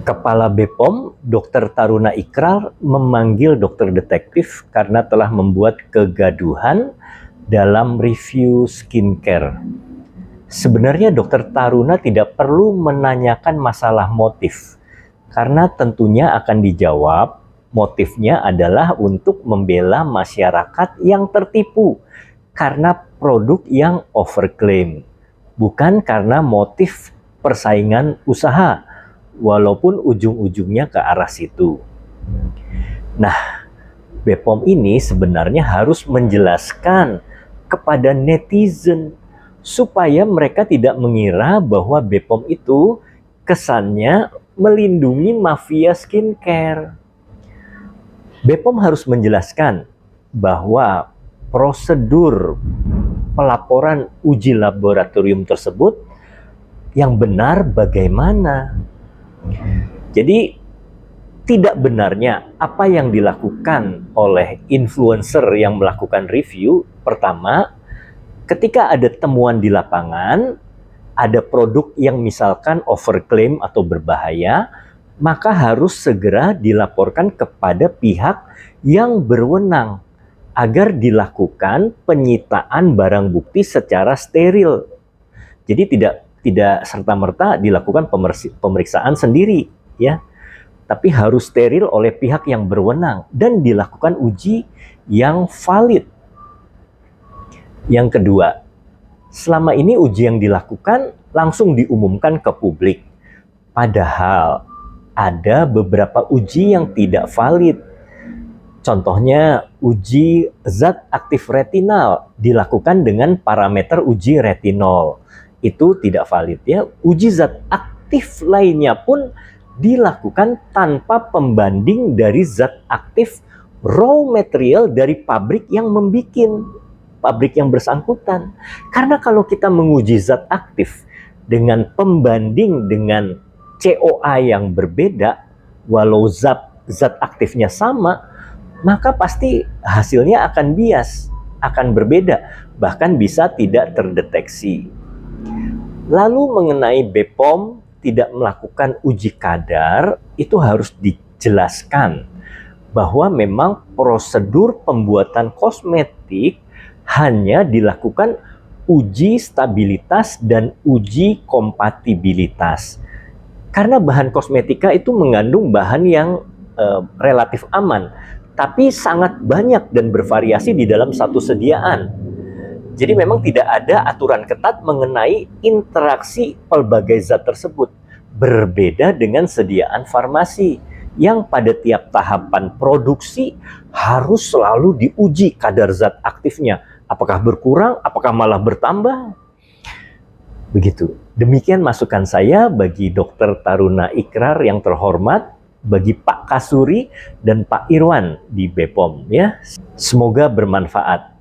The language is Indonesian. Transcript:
Kepala BPOM, Dr. Taruna Ikrar, memanggil dokter detektif karena telah membuat kegaduhan dalam review skincare. Sebenarnya Dr. Taruna tidak perlu menanyakan masalah motif, karena tentunya akan dijawab motifnya adalah untuk membela masyarakat yang tertipu karena produk yang overclaim, bukan karena motif persaingan usaha, walaupun ujung-ujungnya ke arah situ. Nah, BPOM ini sebenarnya harus menjelaskan kepada netizen supaya mereka tidak mengira bahwa BPOM itu kesannya melindungi mafia skincare. BPOM harus menjelaskan bahwa prosedur pelaporan uji laboratorium tersebut yang benar bagaimana. Jadi tidak benarnya apa yang dilakukan oleh influencer yang melakukan review. Pertama, ketika ada temuan di lapangan, ada produk yang misalkan overclaim atau berbahaya, maka harus segera dilaporkan kepada pihak yang berwenang agar dilakukan penyitaan barang bukti secara steril. Jadi tidak serta-merta dilakukan pemeriksaan sendiri, ya. Tapi harus steril oleh pihak yang berwenang dan dilakukan uji yang valid. Yang kedua, selama ini uji yang dilakukan langsung diumumkan ke publik. Padahal ada beberapa uji yang tidak valid. Contohnya uji zat aktif retinal dilakukan dengan parameter uji retinol. Itu tidak valid, ya. Uji zat aktif lainnya pun dilakukan tanpa pembanding dari zat aktif raw material dari pabrik yang membikin, pabrik yang bersangkutan. Karena kalau kita menguji zat aktif dengan pembanding dengan COA yang berbeda, walau zat aktifnya sama, maka pasti hasilnya akan bias, akan berbeda, bahkan bisa tidak terdeteksi. Lalu mengenai BPOM tidak melakukan uji kadar, itu harus dijelaskan bahwa memang prosedur pembuatan kosmetik hanya dilakukan uji stabilitas dan uji kompatibilitas. Karena bahan kosmetika itu mengandung bahan yang relatif aman, tapi sangat banyak dan bervariasi di dalam satu sediaan. Jadi memang tidak ada aturan ketat mengenai interaksi pelbagai zat tersebut. Berbeda dengan sediaan farmasi yang pada tiap tahapan produksi harus selalu diuji kadar zat aktifnya. Apakah berkurang, apakah malah bertambah? Begitu. Demikian masukan saya bagi Dr. Taruna Ikrar yang terhormat, bagi Pak Kasuri dan Pak Irwan di BPOM, ya. Semoga bermanfaat.